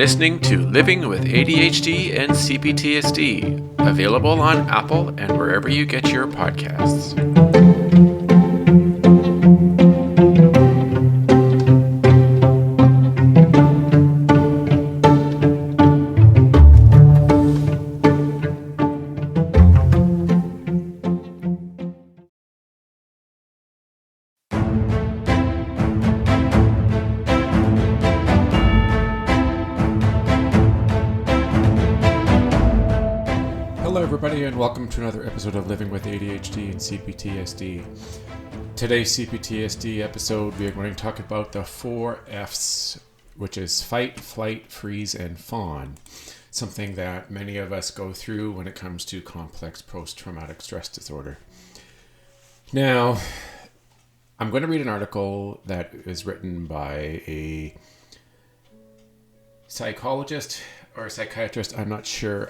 listening to Living with ADHD and CPTSD, available on Apple and wherever you get your podcasts. Everybody, and welcome to another episode of Living with ADHD and CPTSD. Today's CPTSD episode, we are going to talk about the 4 F's, which is fight, flight, freeze, and fawn. Something that many of us go through when it comes to complex post-traumatic stress disorder. Now, I'm going to read an article that is written by a psychologist or a psychiatrist. I'm not sure.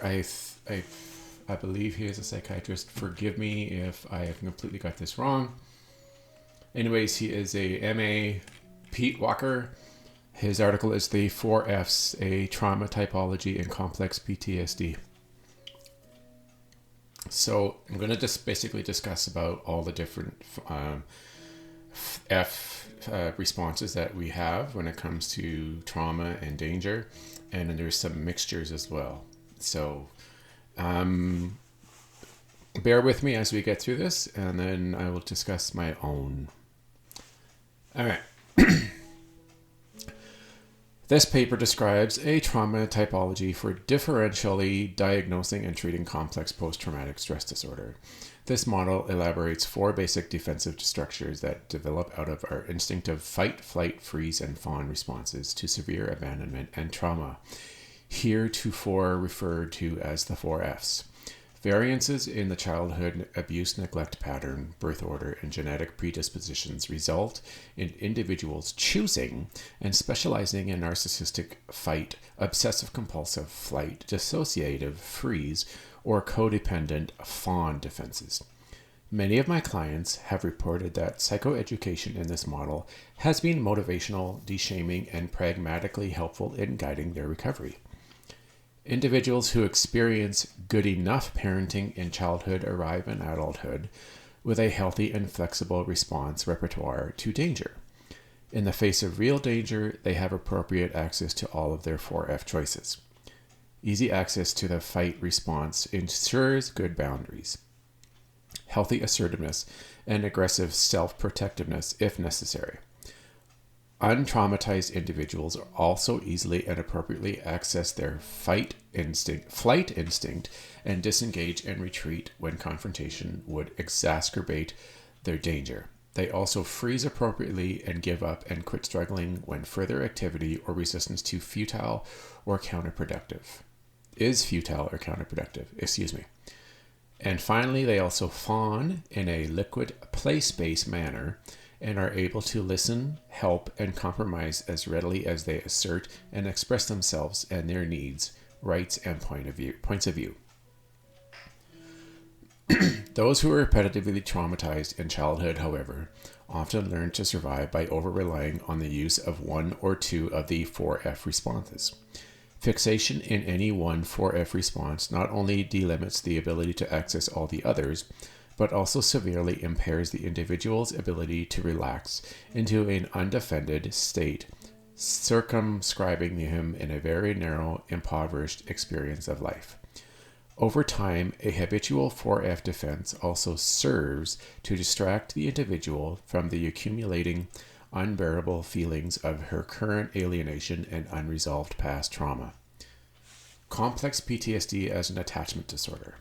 I believe he is a psychiatrist. Forgive me if I have completely got this wrong. Anyways, he is a MA, Pete Walker. His article is the 4 F's, a trauma typology in complex PTSD. So I'm going to just basically discuss about all the different F responses that we have when it comes to trauma and danger. And then there's some mixtures as well. So bear with me as we get through this, and then I will discuss my own. All right. This paper describes a trauma typology for differentially diagnosing and treating complex post-traumatic stress disorder. This model elaborates 4 basic defensive structures that develop out of our instinctive fight, flight, freeze, and fawn responses to severe abandonment and trauma, heretofore referred to as the 4 F's. Variances in the childhood abuse neglect pattern, birth order, and genetic predispositions result in individuals choosing and specializing in narcissistic fight, obsessive compulsive flight, dissociative freeze, or codependent fawn defenses. Many of my clients have reported that psychoeducation in this model has been motivational, de-shaming, and pragmatically helpful in guiding their recovery. Individuals who experience good enough parenting in childhood arrive in adulthood with a healthy and flexible response repertoire to danger. In the face of real danger, they have appropriate access to all of their 4F choices. Easy access to the fight response ensures good boundaries, healthy assertiveness, and aggressive self-protectiveness if necessary. Untraumatized individuals also easily and appropriately access their flight instinct, and disengage and retreat when confrontation would exacerbate their danger. They also freeze appropriately and give up and quit struggling when further activity or resistance is futile or counterproductive. And finally, they also fawn in a liquid play-space manner and are able to listen, help, and compromise as readily as they assert and express themselves and their needs, rights, and points of view. Those who are repetitively traumatized in childhood, however, often learn to survive by over-relying on the use of 1 or 2 of the 4F responses. Fixation in any one 4F response not only delimits the ability to access all the others, but also severely impairs the individual's ability to relax into an undefended state, circumscribing him in a very narrow, impoverished experience of life. Over time, a habitual 4F defense also serves to distract the individual from the accumulating, unbearable feelings of her current alienation and unresolved past trauma. Complex PTSD as an attachment disorder.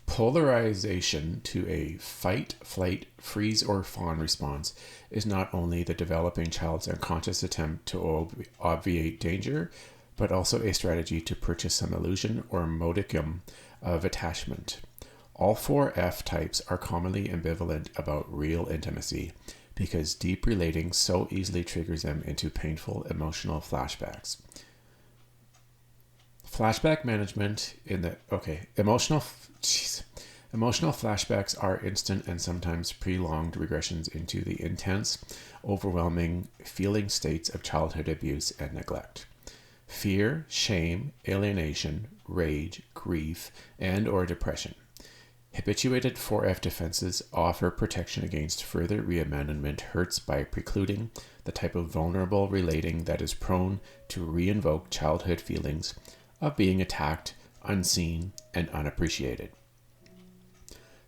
Polarization to a fight, flight, freeze, or fawn response is not only the developing child's unconscious attempt to obviate danger, but also a strategy to purchase some illusion or modicum of attachment. All 4 F types are commonly ambivalent about real intimacy because deep relating so easily triggers them into painful emotional flashbacks. Flashback management Emotional flashbacks are instant and sometimes prolonged regressions into the intense, overwhelming feeling states of childhood abuse and neglect. fear, shame, alienation, rage, grief, and or depression. Habituated 4F defenses offer protection against further reabandonment hurts by precluding the type of vulnerable relating that is prone to reinvoke childhood feelings of being attacked, unseen, and unappreciated.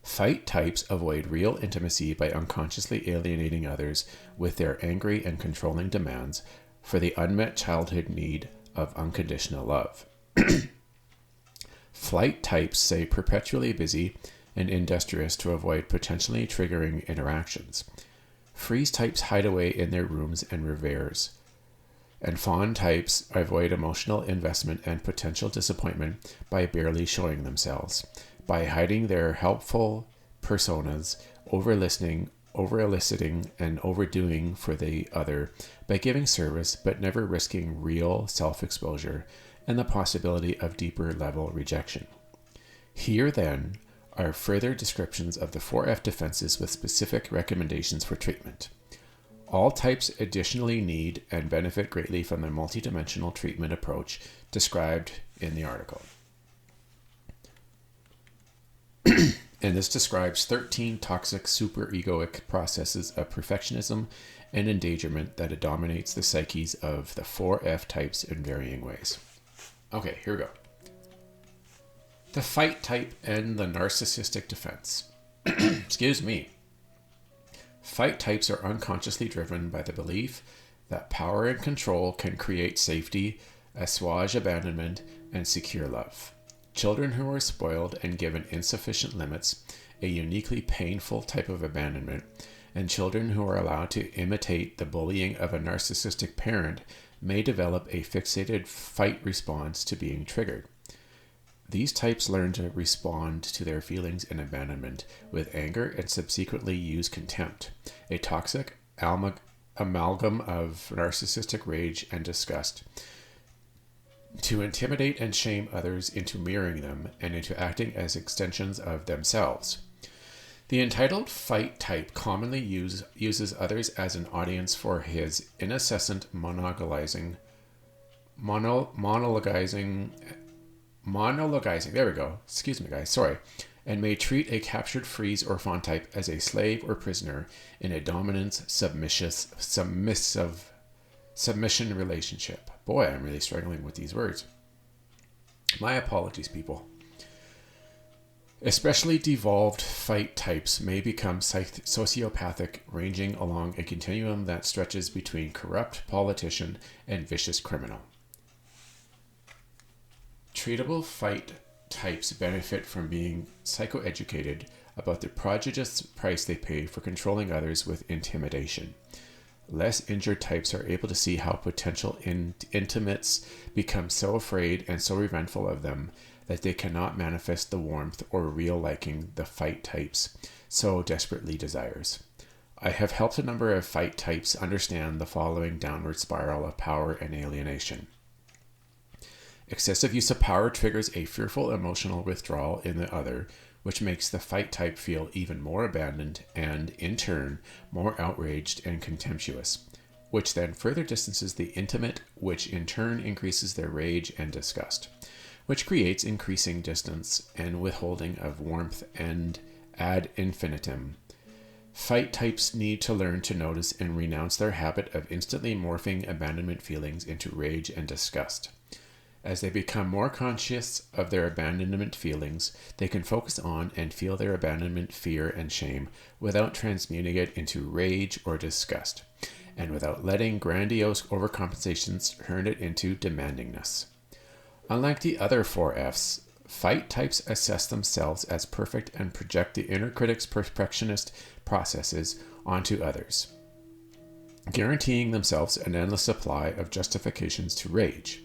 Fight types avoid real intimacy by unconsciously alienating others with their angry and controlling demands for the unmet childhood need of unconditional love. Flight types stay perpetually busy and industrious to avoid potentially triggering interactions. Freeze types hide away in their rooms and reveres. And fawn types avoid emotional investment and potential disappointment by barely showing themselves, by hiding their helpful personas, over-listening, over-eliciting, and overdoing for the other, by giving service but never risking real self-exposure and the possibility of deeper level rejection. Here, then, are further descriptions of the 4F defenses with specific recommendations for treatment. All types additionally need and benefit greatly from the multidimensional treatment approach described in the article. And this describes 13 toxic superegoic processes of perfectionism and endangerment that dominates the psyches of the 4F types in varying ways. Okay, here we go. The fight type and the narcissistic defense. Excuse me. Fight types are unconsciously driven by the belief that power and control can create safety, assuage abandonment, and secure love. Children who are spoiled and given insufficient limits, a uniquely painful type of abandonment, and children who are allowed to imitate the bullying of a narcissistic parent may develop a fixated fight response to being triggered. These types learn to respond to their feelings and abandonment with anger and subsequently use contempt, a toxic amalgam of narcissistic rage and disgust, to intimidate and shame others into mirroring them and into acting as extensions of themselves. The entitled fight type commonly uses others as an audience for his incessant monologizing, there we go, excuse me guys, sorry, and may treat a captured freeze or fawn type as a slave or prisoner in a dominance submission relationship. Boy, I'm really struggling with these words. My apologies, people. Especially devolved fight types may become sociopathic, ranging along a continuum that stretches between corrupt politician and vicious criminal. Treatable fight types benefit from being psychoeducated about the prodigious price they pay for controlling others with intimidation. Less injured types are able to see how potential intimates become so afraid and so revengeful of them that they cannot manifest the warmth or real liking the fight types so desperately desires. I have helped a number of fight types understand the following downward spiral of power and alienation. Excessive use of power triggers a fearful emotional withdrawal in the other, which makes the fight type feel even more abandoned and, in turn, more outraged and contemptuous, which then further distances the intimate, which in turn increases their rage and disgust, which creates increasing distance and withholding of warmth and ad infinitum. Fight types need to learn to notice and renounce their habit of instantly morphing abandonment feelings into rage and disgust. As they become more conscious of their abandonment feelings, they can focus on and feel their abandonment fear and shame without transmuting it into rage or disgust, and without letting grandiose overcompensations turn it into demandingness. Unlike the other 4Fs, fight types assess themselves as perfect and project the inner critic's perfectionist processes onto others, guaranteeing themselves an endless supply of justifications to rage.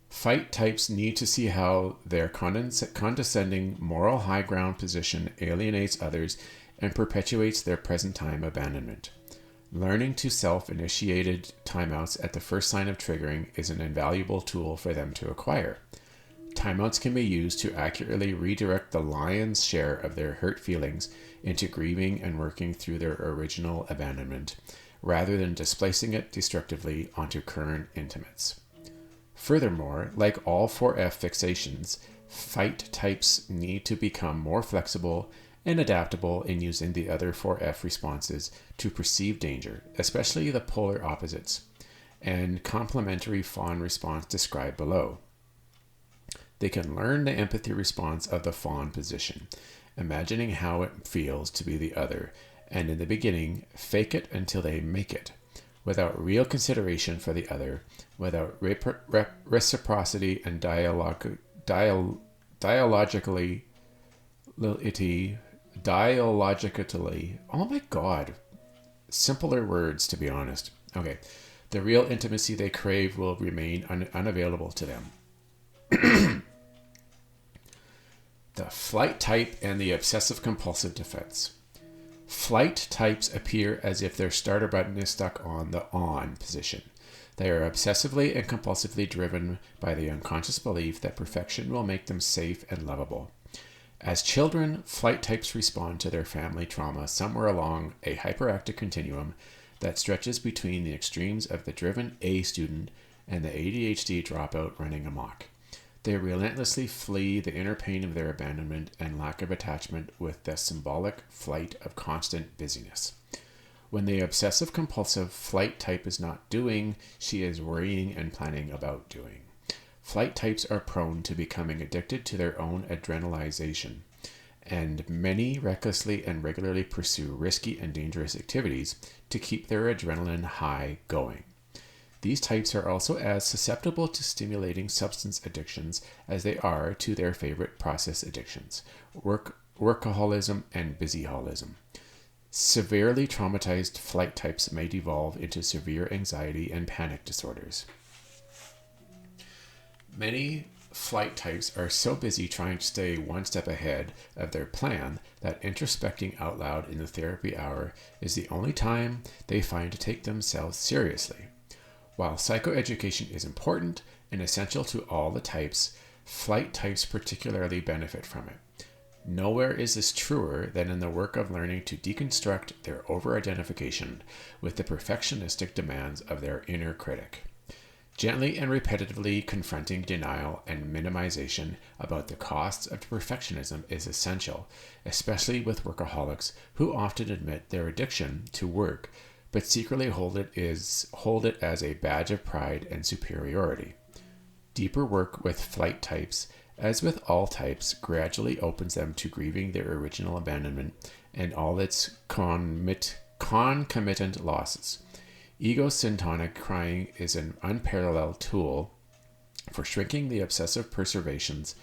Fight types need to see how their condescending moral high ground position alienates others and perpetuates their present time abandonment. Learning to self-initiated timeouts at the first sign of triggering is an invaluable tool for them to acquire. Timeouts can be used to accurately redirect the lion's share of their hurt feelings into grieving and working through their original abandonment, rather than displacing it destructively onto current intimates. Furthermore, like all 4F fixations, fight types need to become more flexible and adaptable in using the other 4F responses to perceive danger, especially the polar opposites, and complementary fawn response described below. They can learn the empathy response of the fawn position, imagining how it feels to be the other, and in the beginning, fake it until they make it, without real consideration for the other, without reciprocity and dialogically, oh my god, simpler words to be honest. Okay, the real intimacy they crave will remain unavailable to them. The flight type and the obsessive compulsive defense. Flight types appear as if their starter button is stuck on the on position. They are obsessively and compulsively driven by the unconscious belief that perfection will make them safe and lovable. As children, flight types respond to their family trauma somewhere along a hyperactive continuum that stretches between the extremes of the driven A student and the ADHD dropout running amok. They relentlessly flee the inner pain of their abandonment and lack of attachment with the symbolic flight of constant busyness. When the obsessive-compulsive flight type is not doing, she is worrying and planning about doing. Flight types are prone to becoming addicted to their own adrenalization, and many recklessly and regularly pursue risky and dangerous activities to keep their adrenaline high going. These types are also as susceptible to stimulating substance addictions as they are to their favorite process addictions, workaholism and busyholism. Severely traumatized flight types may devolve into severe anxiety and panic disorders. Many flight types are so busy trying to stay one step ahead of their plan that introspecting out loud in the therapy hour is the only time they find to take themselves seriously. While psychoeducation is important and essential to all the types, flight types particularly benefit from it. Nowhere is this truer than in the work of learning to deconstruct their over-identification with the perfectionistic demands of their inner critic. Gently and repetitively confronting denial and minimization about the costs of perfectionism is essential, especially with workaholics who often admit their addiction to work, but secretly hold it as a badge of pride and superiority. Deeper work with flight types, as with all types, gradually opens them to grieving their original abandonment and all its concomitant losses. Ego-syntonic crying is an unparalleled tool for shrinking the obsessive perturbations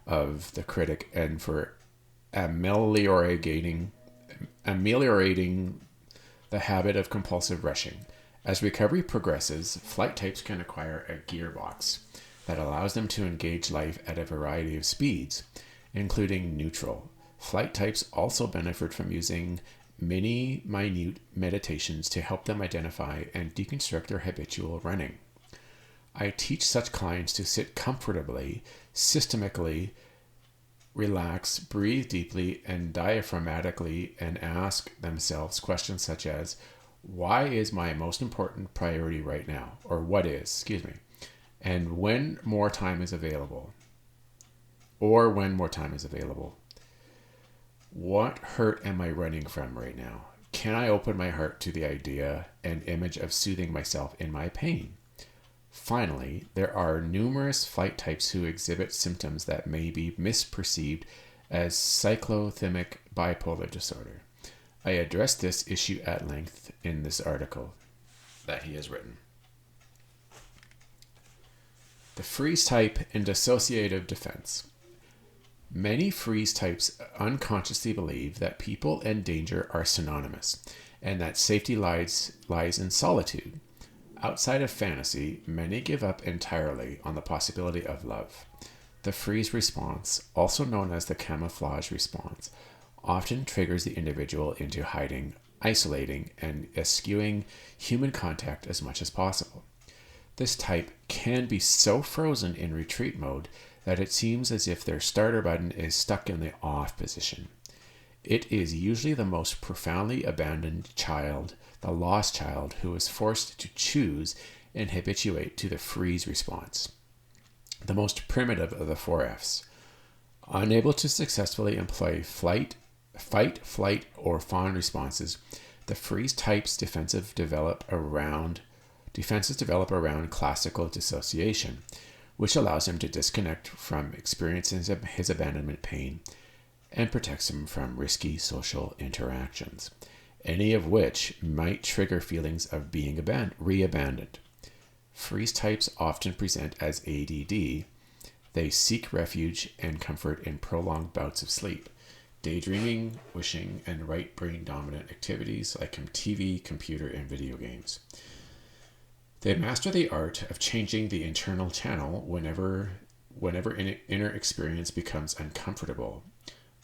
of the critic and for ameliorating the habit of compulsive rushing. As recovery progresses, flight types can acquire a gearbox that allows them to engage life at a variety of speeds, including neutral. Flight types also benefit from using minute meditations to help them identify and deconstruct their habitual running. I teach such clients to sit comfortably, systemically, relax, breathe deeply, and diaphragmatically, and ask themselves questions such as, why is my most important priority right now? Or what is, and when more time is available. What hurt am I running from right now? Can I open my heart to the idea and image of soothing myself in my pain? Finally, there are numerous flight types who exhibit symptoms that may be misperceived as cyclothymic bipolar disorder. I address this issue at length in this article that he has written. The freeze type and dissociative defense. Many freeze types unconsciously believe that people and danger are synonymous, and that safety lies in solitude. Outside of fantasy, many give up entirely on the possibility of love. The freeze response, also known as the camouflage response, often triggers the individual into hiding, isolating, and eschewing human contact as much as possible. This type can be so frozen in retreat mode that it seems as if their starter button is stuck in the off position. It is usually the most profoundly abandoned child, the lost child, who is forced to choose and habituate to the freeze response. the most primitive of the 4Fs. Unable to successfully employ fight, flight, or fawn responses, the freeze type's defenses develop around classical dissociation, which allows him to disconnect from experiencing his abandonment pain and protects him from risky social interactions, any of which might trigger feelings of being re-abandoned. Freeze types often present as ADD. They seek refuge and comfort in prolonged bouts of sleep, daydreaming, wishing, and right brain dominant activities like TV, computer, and video games. They master the art of changing the internal channel whenever inner experience becomes uncomfortable.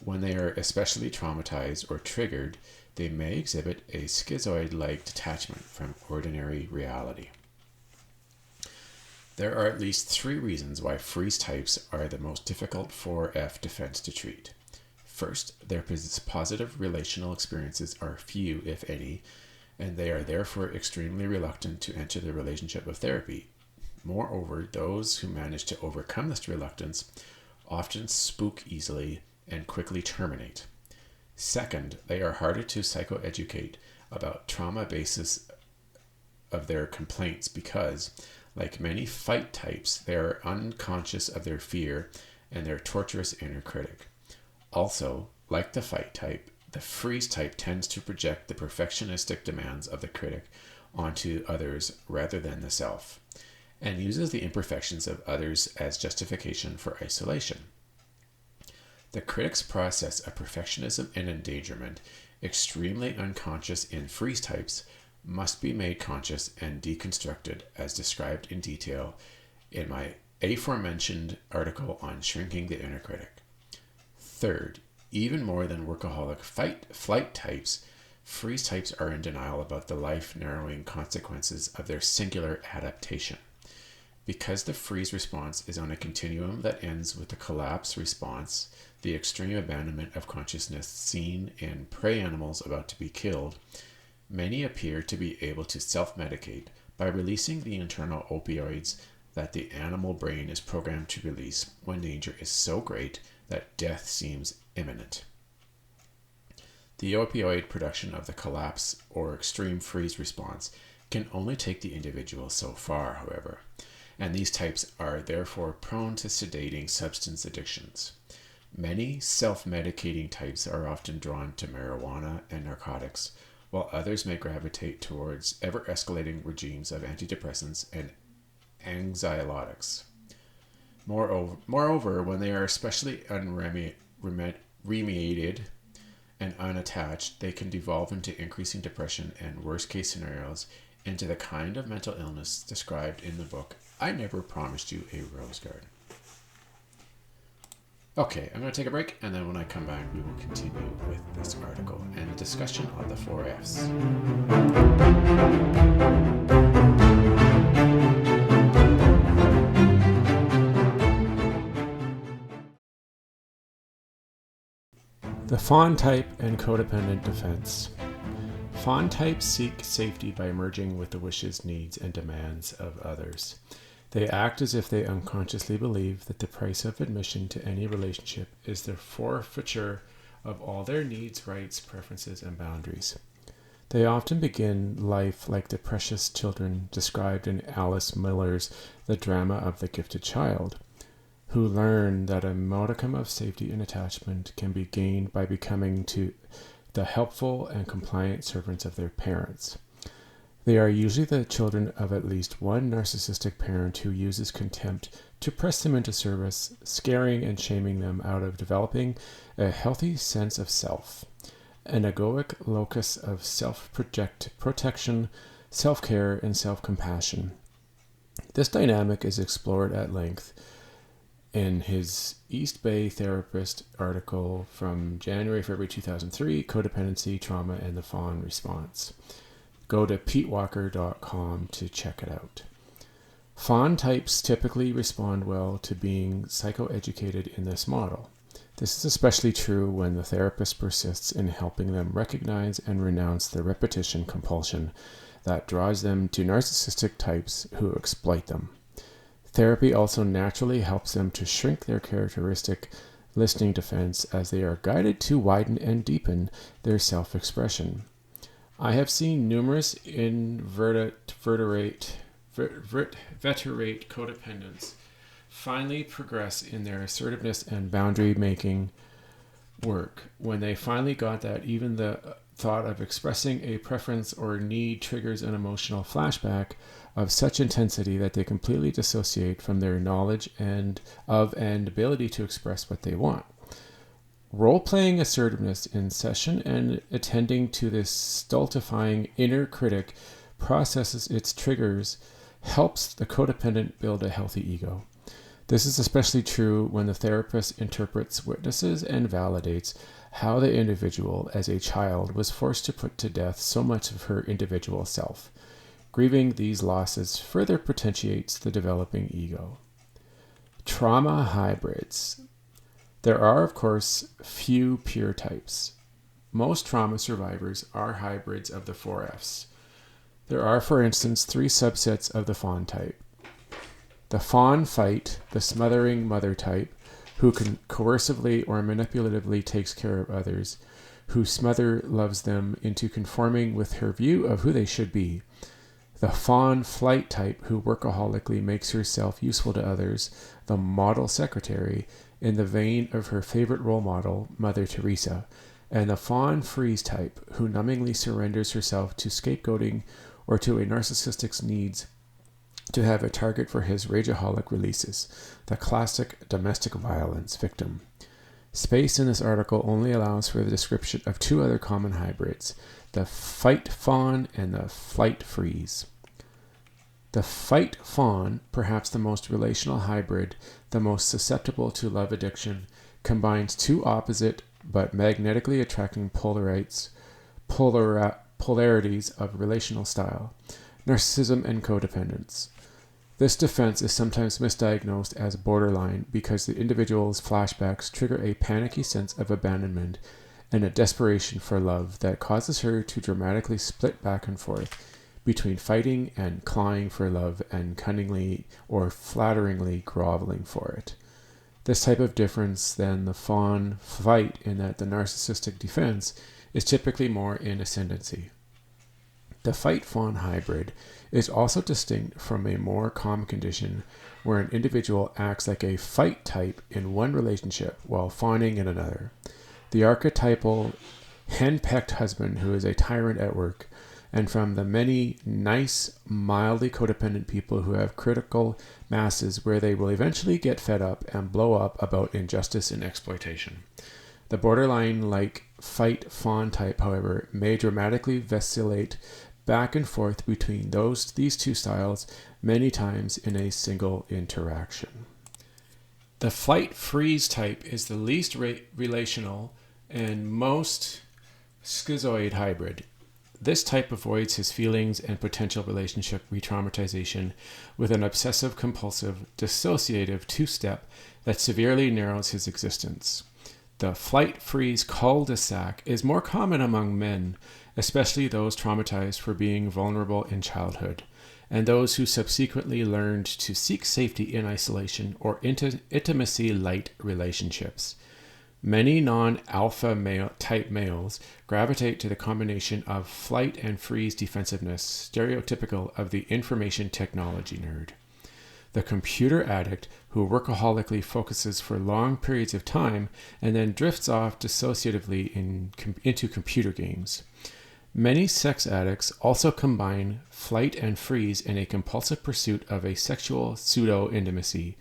When they are especially traumatized or triggered, they may exhibit a schizoid-like detachment from ordinary reality. There are at least 3 reasons why freeze types are the most difficult 4F defense to treat. First, their positive relational experiences are few, if any, and they are therefore extremely reluctant to enter the relationship of therapy. Moreover, those who manage to overcome this reluctance often spook easily and quickly terminate. Second, they are harder to psychoeducate about trauma basis of their complaints because, like many fight types, they are unconscious of their fear and their torturous inner critic. Also, like the fight type, the freeze type tends to project the perfectionistic demands of the critic onto others rather than the self, and uses the imperfections of others as justification for isolation. The critic's process of perfectionism and endangerment, extremely unconscious in freeze types, must be made conscious and deconstructed as described in detail in my aforementioned article on shrinking the inner critic. Third, even more than workaholic flight types, freeze types are in denial about the life-narrowing consequences of their singular adaptation. Because the freeze response is on a continuum that ends with the collapse response, the extreme abandonment of consciousness seen in prey animals about to be killed, many appear to be able to self-medicate by releasing the internal opioids that the animal brain is programmed to release when danger is so great that death seems imminent. The opioid production of the collapse or extreme freeze response can only take the individual so far, however, and these types are therefore prone to sedating substance addictions. Many self-medicating types are often drawn to marijuana and narcotics, while others may gravitate towards ever-escalating regimes of antidepressants and anxiolytics. Moreover, when they are especially unremediated and unattached, they can devolve into increasing depression and, worst-case scenarios, into the kind of mental illness described in the book I Never Promised You a Rose Garden. Okay, I'm going to take a break, and then when I come back, we will continue with this article and a discussion of the 4Fs. The Fawn type and codependent defense. Fawn types seek safety by merging with the wishes, needs, and demands of others. They act as if they unconsciously believe that the price of admission to any relationship is the forfeiture of all their needs, rights, preferences, and boundaries. They often begin life like the precious children described in Alice Miller's The Drama of the Gifted Child, who learn that a modicum of safety and attachment can be gained by becoming to the helpful and compliant servants of their parents. They are usually the children of at least one narcissistic parent who uses contempt to press them into service, scaring and shaming them out of developing a healthy sense of self, an egoic locus of self-protection, self-care, and self-compassion. This dynamic is explored at length in his East Bay Therapist article from February 2003, Codependency, Trauma, and the Fawn Response. Go to petewalker.com to check it out. Fawn types typically respond well to being psychoeducated in this model. This is especially true when the therapist persists in helping them recognize and renounce the repetition compulsion that draws them to narcissistic types who exploit them. Therapy also naturally helps them to shrink their characteristic listening defense as they are guided to widen and deepen their self-expression. I have seen numerous inveterate codependents finally progress in their assertiveness and boundary making work when they finally got that even the thought of expressing a preference or need triggers an emotional flashback of such intensity that they completely dissociate from their knowledge and ability to express what they want. Role-playing assertiveness in session and attending to this stultifying inner critic processes its triggers helps the codependent build a healthy ego. This is especially true when the therapist interprets witnesses and validates how the individual as a child was forced to put to death so much of her individual self. Grieving these losses further potentiates the developing ego. Trauma hybrids. There are, of course, few pure types. Most trauma survivors are hybrids of the 4Fs. There are, for instance, 3 subsets of the Fawn type. The fawn fight, the smothering mother type, who can coercively or manipulatively takes care of others, whose mother loves them into conforming with her view of who they should be. The fawn flight type, who workaholically makes herself useful to others, the model secretary, in the vein of her favorite role model, Mother Teresa. And the fawn freeze type, who numbingly surrenders herself to scapegoating or to a narcissistic's needs to have a target for his rageaholic releases, the classic domestic violence victim. Space in this article only allows for the description of 2 other common hybrids, the fight fawn and the flight freeze. The fight fawn, perhaps the most relational hybrid, the most susceptible to love addiction, combines 2 opposite but magnetically attracting polarities of relational style, narcissism and codependence. This defense is sometimes misdiagnosed as borderline because the individual's flashbacks trigger a panicky sense of abandonment and a desperation for love that causes her to dramatically split back and forth between fighting and clawing for love and cunningly or flatteringly groveling for it. This type of difference than the fawn fight in that the narcissistic defense is typically more in ascendancy. The fight-fawn hybrid is also distinct from a more common condition where an individual acts like a fight type in one relationship while fawning in another. The archetypal hen-pecked husband who is a tyrant at work, and from the many nice, mildly codependent people who have critical masses where they will eventually get fed up and blow up about injustice and exploitation. The borderline-like fight-fawn type, however, may dramatically vacillate back and forth between these 2 styles many times in a single interaction. The flight-freeze type is the least relational and most schizoid hybrid. This type avoids his feelings and potential relationship re-traumatization with an obsessive-compulsive, dissociative 2-step that severely narrows his existence. The flight-freeze cul-de-sac is more common among men, especially those traumatized for being vulnerable in childhood, and those who subsequently learned to seek safety in isolation or intimacy-light relationships. Many non-alpha type males gravitate to the combination of flight and freeze defensiveness, stereotypical of the information technology nerd. The computer addict who workaholically focuses for long periods of time and then drifts off dissociatively into computer games. Many sex addicts also combine flight and freeze in a compulsive pursuit of a sexual pseudo-intimacy.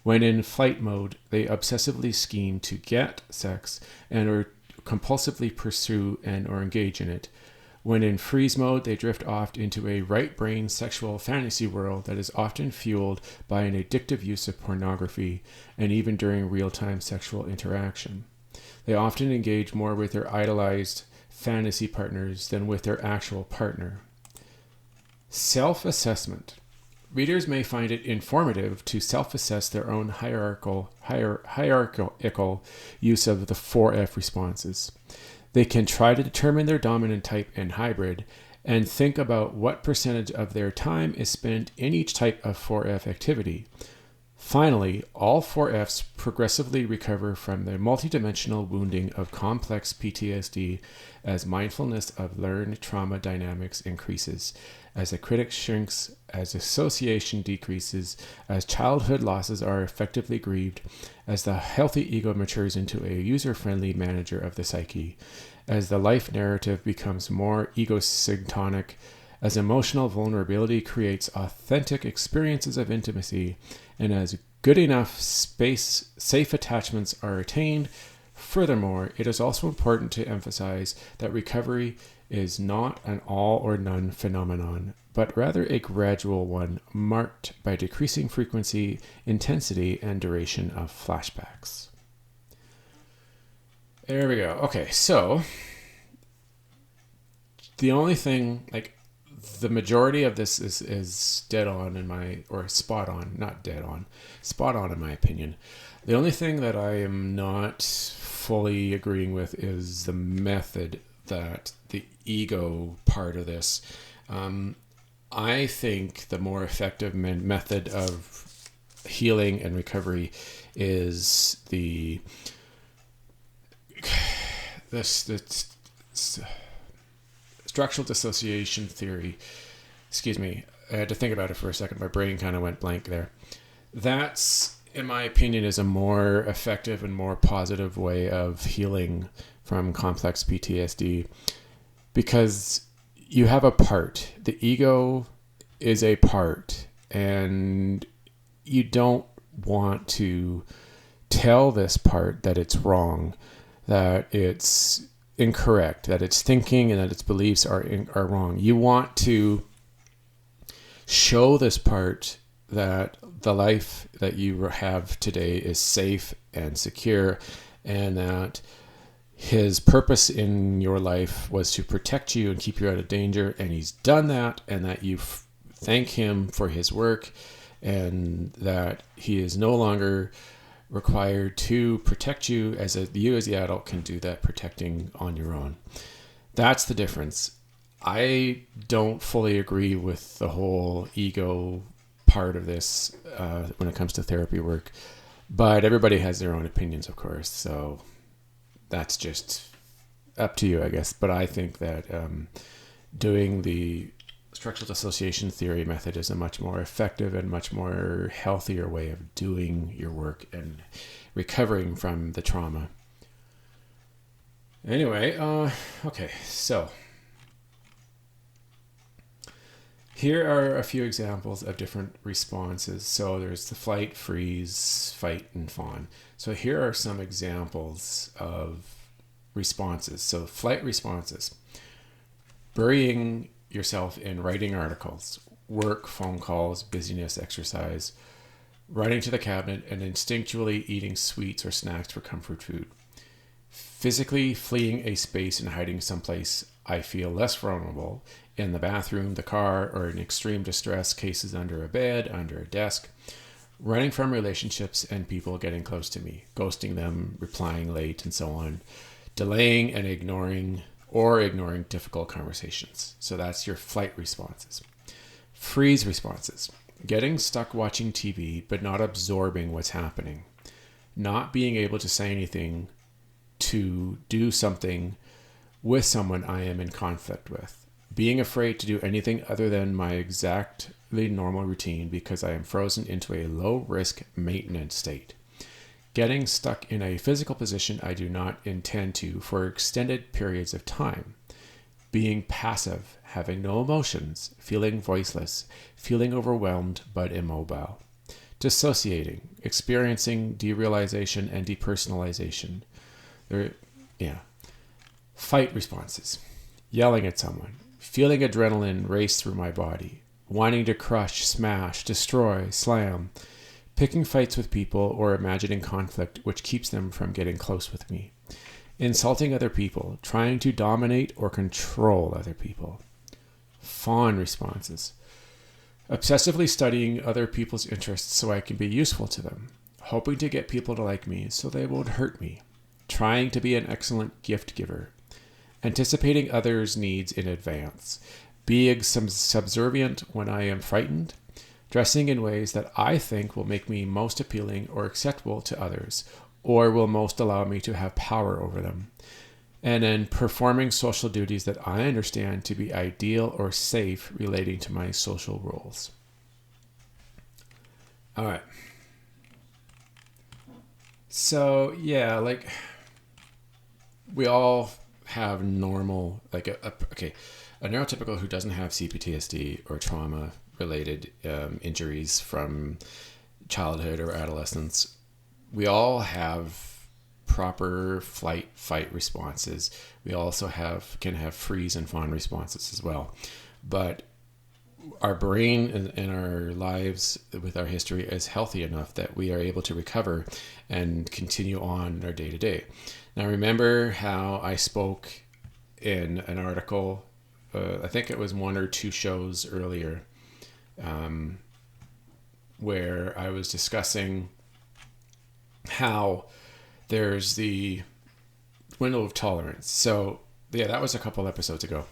When in flight mode, they obsessively scheme to get sex and or compulsively pursue and or engage in it. When in freeze mode, they drift off into a right-brain sexual fantasy world that is often fueled by an addictive use of pornography and even during real-time sexual interaction. They often engage more with their idolized fantasy partners than with their actual partner. Self-assessment. Readers may find it informative to self-assess their own hierarchical use of the 4F responses. They can try to determine their dominant type and hybrid and think about what percentage of their time is spent in each type of 4F activity. Finally, all 4Fs progressively recover from the multidimensional wounding of complex PTSD as mindfulness of learned trauma dynamics increases, as the critic shrinks, as association decreases, as childhood losses are effectively grieved, as the healthy ego matures into a user-friendly manager of the psyche, as the life narrative becomes more ego-syntonic, as emotional vulnerability creates authentic experiences of intimacy, and as good enough safe attachments are attained. Furthermore, it is also important to emphasize that recovery is not an all or none phenomenon, but rather a gradual one marked by decreasing frequency, intensity, and duration of flashbacks. There we go. Okay, so the only thing, the majority of this is dead on spot on, not dead on, spot on in my opinion. The only thing that I am not fully agreeing with is the method, that the ego part of this. I think the more effective method of healing and recovery is the structural dissociation theory. Excuse me, I had to think about it for a second. My brain kind of went blank there. That's, in my opinion, is a more effective and more positive way of healing from complex PTSD, because you have a part. The ego is a part, and you don't want to tell this part that it's wrong, that it's incorrect, that its thinking and that its beliefs are wrong. You want to show this part that the life that you have today is safe and secure, and that his purpose in your life was to protect you and keep you out of danger, and he's done that, and that you thank him for his work, and that he is no longer required to protect you, you as the adult can do that protecting on your own. That's the difference. I don't fully agree with the whole ego part of this when it comes to therapy work, but everybody has their own opinions, of course, so that's just up to you, I guess. But I think that doing the structural dissociation theory method is a much more effective and much more healthier way of doing your work and recovering from the trauma. Anyway, okay, so here are a few examples of different responses. So there's the flight, freeze, fight, and fawn. So here are some examples of responses. So flight responses: burying yourself in writing articles, work, phone calls, busyness, exercise, running to the cabinet and instinctually eating sweets or snacks for comfort food, physically fleeing a space and hiding someplace I feel less vulnerable, in the bathroom, the car, or in extreme distress cases under a bed, under a desk, running from relationships and people getting close to me, ghosting them, replying late, and so on, delaying and ignoring difficult conversations. So that's your flight responses. Freeze responses: getting stuck watching TV but not absorbing what's happening, not being able to say anything, to do something with someone I am in conflict with, being afraid to do anything other than my exactly normal routine because I am frozen into a low-risk maintenance state, getting stuck in a physical position I do not intend to for extended periods of time, being passive, having no emotions, feeling voiceless, feeling overwhelmed but immobile, dissociating, experiencing derealization and depersonalization. Fight responses: yelling at someone, feeling adrenaline race through my body, wanting to crush, smash, destroy, slam, picking fights with people or imagining conflict which keeps them from getting close with me, insulting other people, trying to dominate or control other people. Fawn responses: obsessively studying other people's interests so I can be useful to them, hoping to get people to like me so they won't hurt me, trying to be an excellent gift giver, anticipating others' needs in advance, being subservient when I am frightened, dressing in ways that I think will make me most appealing or acceptable to others, or will most allow me to have power over them. And then performing social duties that I understand to be ideal or safe relating to my social roles. All right. So, yeah, like we all have normal, like a neurotypical who doesn't have CPTSD or trauma related injuries from childhood or adolescence. We all have proper flight fight responses. We also can have freeze and fawn responses as well. But our brain and our lives with our history is healthy enough that we are able to recover and continue on in our day to day. Now, remember how I spoke in an article, I think it was 1 or 2 shows earlier, where I was discussing how there's the window of tolerance. So, yeah, that was a couple episodes ago,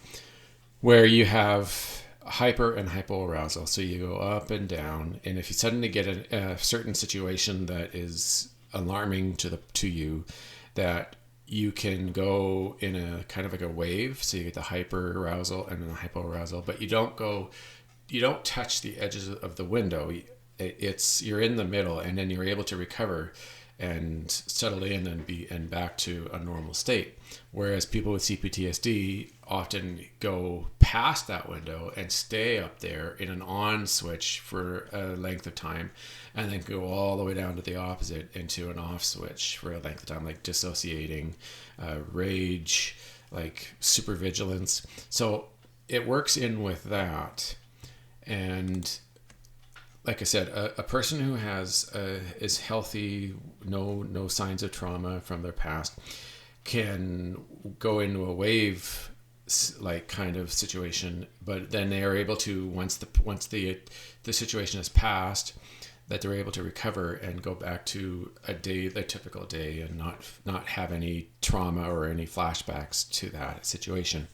where you have hyper and hypoarousal. So you go up and down, and if you suddenly get a certain situation that is alarming to you, that you can go in a kind of like a wave. So you get the hyper arousal and then the hypoarousal, but you don't touch the edges of the window. You're in the middle, and then you're able to recover and settle in and back to a normal state. Whereas people with CPTSD often go past that window and stay up there in an on switch for a length of time, and then go all the way down to the opposite into an off switch for a length of time, like dissociating, rage, like supervigilance. So it works in with that. And like I said, a person who is healthy, no signs of trauma from their past, can go into a wave like kind of situation, but then they are able to, once the situation has passed, that they're able to recover and go back to the typical day, and not have any trauma or any flashbacks to that situation.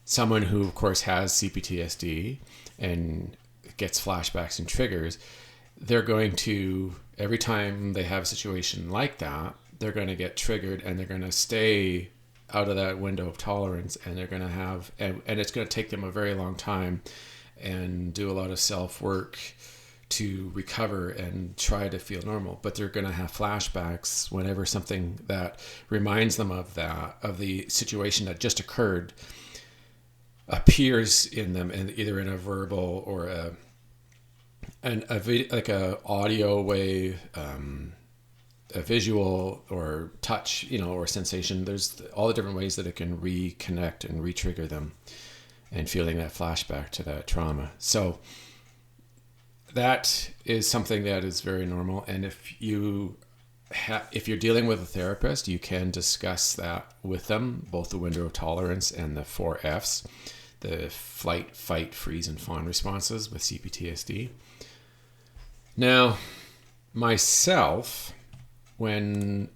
Someone who, of course, has CPTSD and gets flashbacks and triggers, they're going to, every time they have a situation like that, they're going to get triggered, and they're going to stay out of that window of tolerance, and they're going to have, and it's going to take them a very long time and do a lot of self-work to recover and try to feel normal. But they're going to have flashbacks whenever something that reminds them of the situation that just occurred appears in them, and either in a verbal or a audio way, a visual or touch, or sensation. There's all the different ways that it can reconnect and re-trigger them, and feeling that flashback to that trauma. So that is something that is very normal. And if you're dealing with a therapist, you can discuss that with them, both the window of tolerance and the 4 Fs, the flight, fight, freeze, and fawn responses with CPTSD. Now, myself, when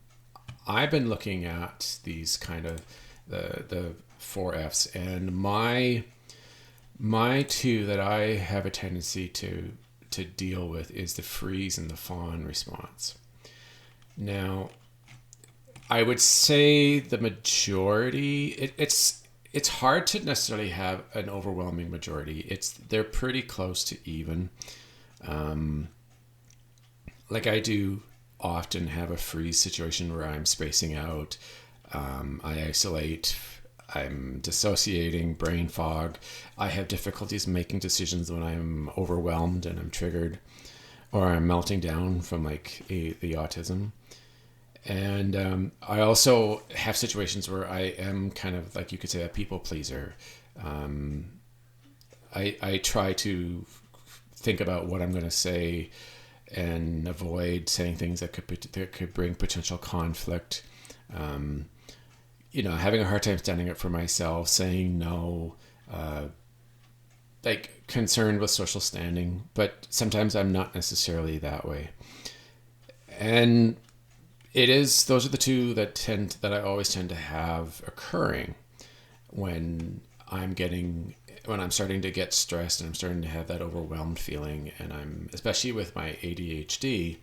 I've been looking at these kind of the 4 Fs, and my 2 that I have a tendency to deal with is the freeze and the fawn response. Now, I would say the majority, it's hard to necessarily have an overwhelming majority. They're pretty close to even. Like I do often have a freeze situation where I'm spacing out, I isolate, I'm dissociating, brain fog. I have difficulties making decisions when I'm overwhelmed and I'm triggered, or I'm melting down from like the autism. And I also have situations where I am kind of, like you could say, a people pleaser. I try to think about what I'm going to say and avoid saying things that could bring potential conflict. Having a hard time standing up for myself, saying no, like concerned with social standing, but sometimes I'm not necessarily that way. And those are the 2 that I always tend to have occurring when when I'm starting to get stressed and I'm starting to have that overwhelmed feeling, and I'm, especially with my ADHD,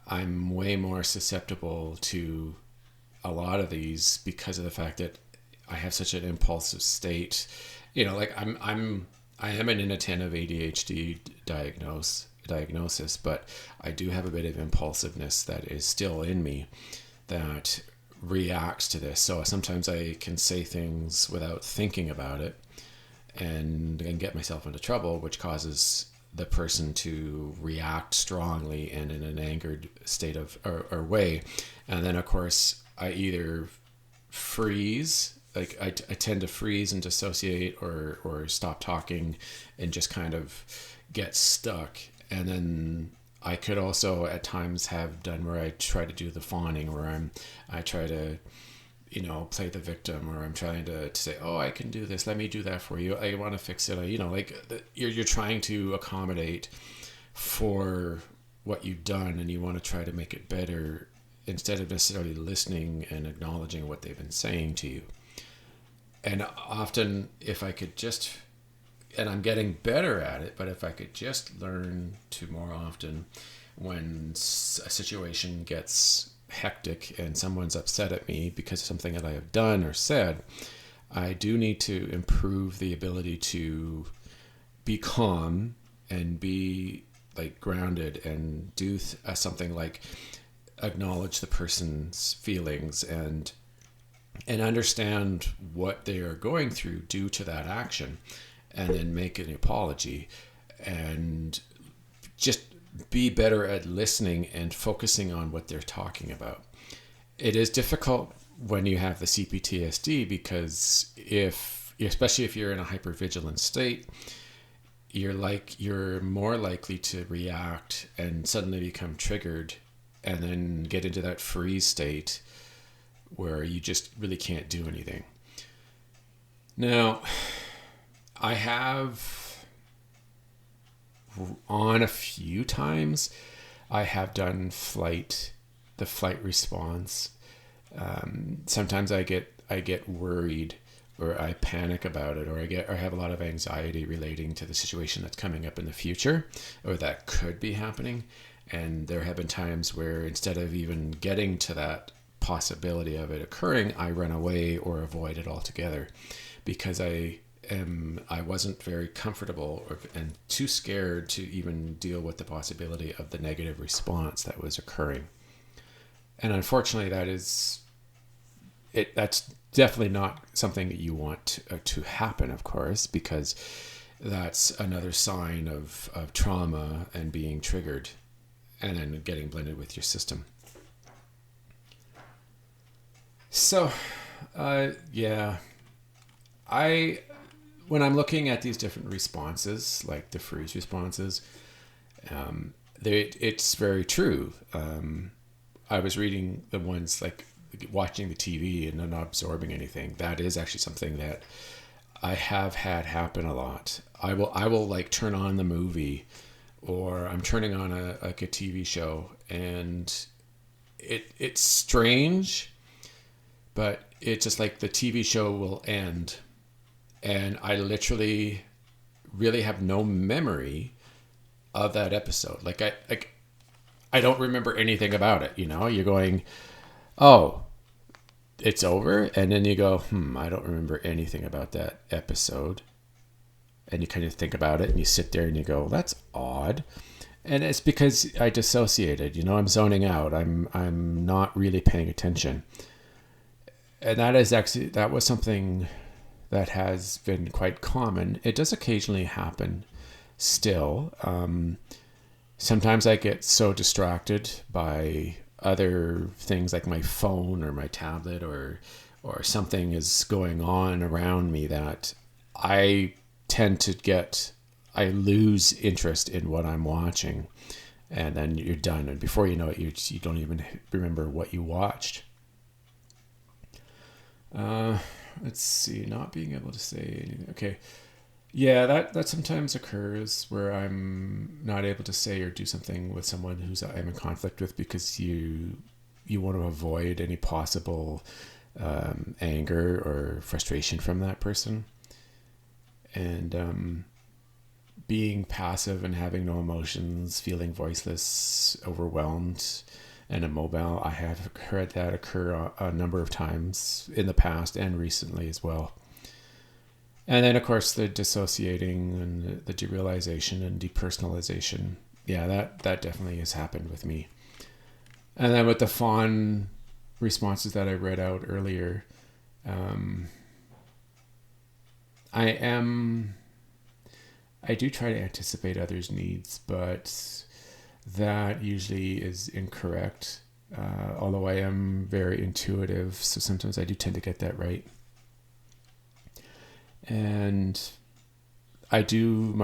I'm way more susceptible to a lot of these because of the fact that I have such an impulsive state. Like I am an inattentive ADHD diagnosis, but I do have a bit of impulsiveness that is still in me that reacts to this. So sometimes I can say things without thinking about it and get myself into trouble, which causes the person to react strongly and in an angered state of or way. And then of course I either freeze, like I tend to freeze and dissociate or stop talking and just kind of get stuck. And then I could also at times have done where I try to do the fawning, where I try to, play the victim, or I'm trying to say, oh, I can do this. Let me do that for you. I want to fix it. You're trying to accommodate for what you've done, and you want to try to make it better instead of necessarily listening and acknowledging what they've been saying to you. And often if I could just, and I'm getting better at it, but if I could just learn to more often, when a situation gets hectic and someone's upset at me because of something that I have done or said, I do need to improve the ability to be calm and be like grounded and do something like acknowledge the person's feelings and understand what they are going through due to that action, and then make an apology and just be better at listening and focusing on what they're talking about. It is difficult when you have the CPTSD because especially if you're in a hypervigilant state, you're more likely to react and suddenly become triggered and then get into that freeze state where you just really can't do anything. Now, I have on a few times, I have done the flight response. Sometimes I get worried, or I panic about it, or I have a lot of anxiety relating to the situation that's coming up in the future, or that could be happening. And there have been times where instead of even getting to that possibility of it occurring, I run away or avoid it altogether because I wasn't very comfortable and too scared to even deal with the possibility of the negative response that was occurring. And unfortunately, that's definitely not something that you want to happen, of course, because that's another sign of trauma and being triggered and then getting blended with your system. So, when I'm looking at these different responses, like the freeze responses, it's very true. I was reading the ones like watching the TV and not absorbing anything. That is actually something that I have had happen a lot. I will like turn on the movie, or I'm turning on a TV show, and it's strange, but it's just like the TV show will end, and I literally really have no memory of that episode. Like I don't remember anything about it. You're going, oh, it's over, and then you go, I don't remember anything about that episode. And you kind of think about it and you sit there and you go, that's odd. And it's because I dissociated, I'm zoning out. I'm not really paying attention. And that was something that has been quite common. It does occasionally happen still. Sometimes I get so distracted by other things like my phone or my tablet or something is going on around me that I lose interest in what I'm watching, and then you're done. And before you know it, you don't even remember what you watched. Let's see, not being able to say anything. Okay. Yeah, that sometimes occurs where I'm not able to say or do something with someone I'm in conflict with because you want to avoid any possible anger or frustration from that person. and being passive and having no emotions, feeling voiceless, overwhelmed, and immobile. I have heard that occur a number of times in the past and recently as well. And then, of course, the dissociating and the derealization and depersonalization. Yeah, that definitely has happened with me. And then with the Fawn responses that I read out earlier, I do try to anticipate others' needs, but that usually is incorrect. Although I am very intuitive, so sometimes I do tend to get that right. And I do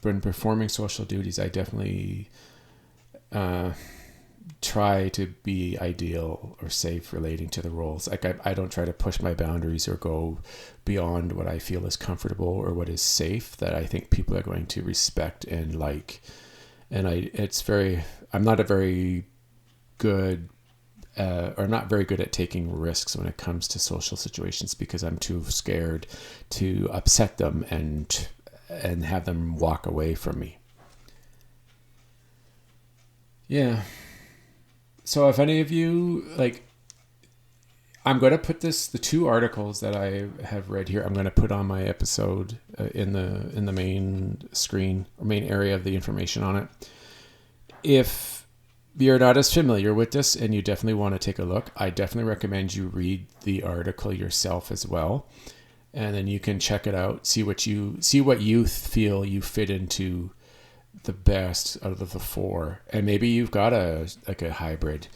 when performing social duties, I definitely try to be ideal or safe relating to the roles. Like I don't try to push my boundaries or go beyond what I feel is comfortable or what is safe that I think people are going to respect and like. And I'm not a very good or not very good at taking risks when it comes to social situations because I'm too scared to upset them and have them walk away from me. Yeah. So if any of you I'm going to put the two articles that I have read here, I'm going to put on my episode in the main screen or main area of the information on it. If you're not as familiar with this and you definitely want to take a look, I definitely recommend you read the article yourself as well. And then you can check it out, see what you feel you fit into the best out of the four. And maybe you've got a hybrid.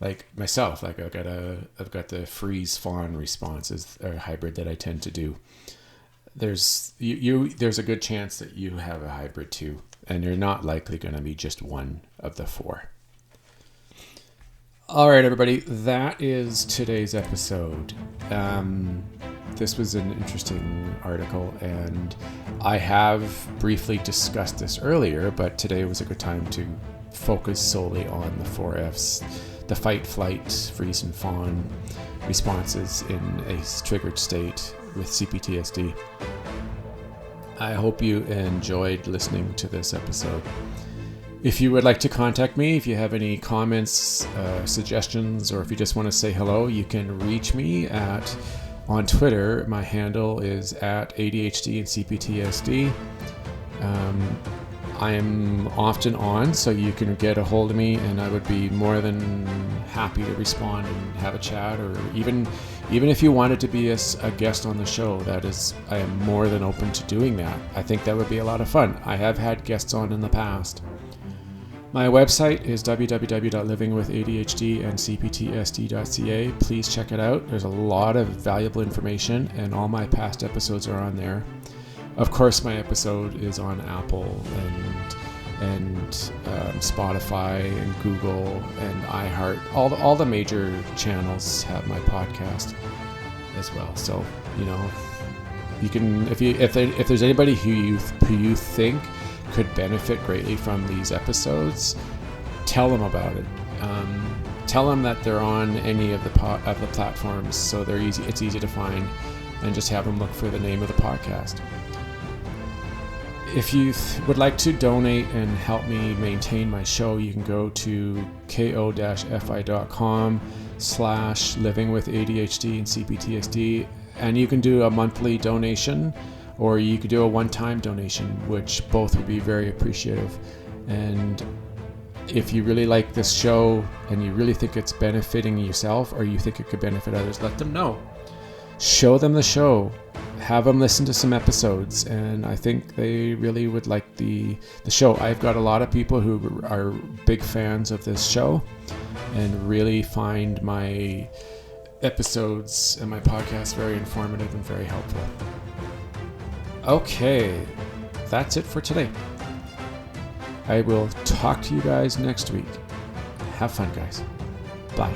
Like myself, I've got the freeze fawn response as a hybrid that I tend to do. There's a good chance that you have a hybrid too, and you're not likely going to be just one of the four. All right, everybody, that is today's episode. This was an interesting article, and I have briefly discussed this earlier, but today was a good time to focus solely on the 4Fs, the fight, flight, freeze, and fawn responses in a triggered state with CPTSD. I hope you enjoyed listening to this episode. If you would like to contact me, if you have any comments, suggestions, or if you just want to say hello, you can reach me on Twitter. My handle is @ADHD and CPTSD. I am often on, so you can get a hold of me, and I would be more than happy to respond and have a chat, or even if you wanted to be a guest on the show, I am more than open to doing that. I think that would be a lot of fun. I have had guests on in the past. My website is www.livingwithadhdandcptsd.ca. Please check it out. There's a lot of valuable information, and all my past episodes are on there. Of course, my episode is on Apple and Spotify and Google and iHeart. All the major channels have my podcast as well. So you can if there's anybody who you think could benefit greatly from these episodes, tell them about it. Tell them that they're on any of the platforms, so they're easy. It's easy to find, and just have them look for the name of the podcast. If you would like to donate and help me maintain my show, you can go to ko-fi.com/livingwithadhd and CPTSD, and you can do a monthly donation, or you could do a one-time donation, which both would be very appreciative. And if you really like this show and you really think it's benefiting yourself, or you think it could benefit others, let them know. Show them the show. Have them listen to some episodes, and I think they really would like the show. I've got a lot of people who are big fans of this show and really find my episodes and my podcast very informative and very helpful. Okay, that's it for today. I will talk to you guys next week. Have fun, guys. Bye.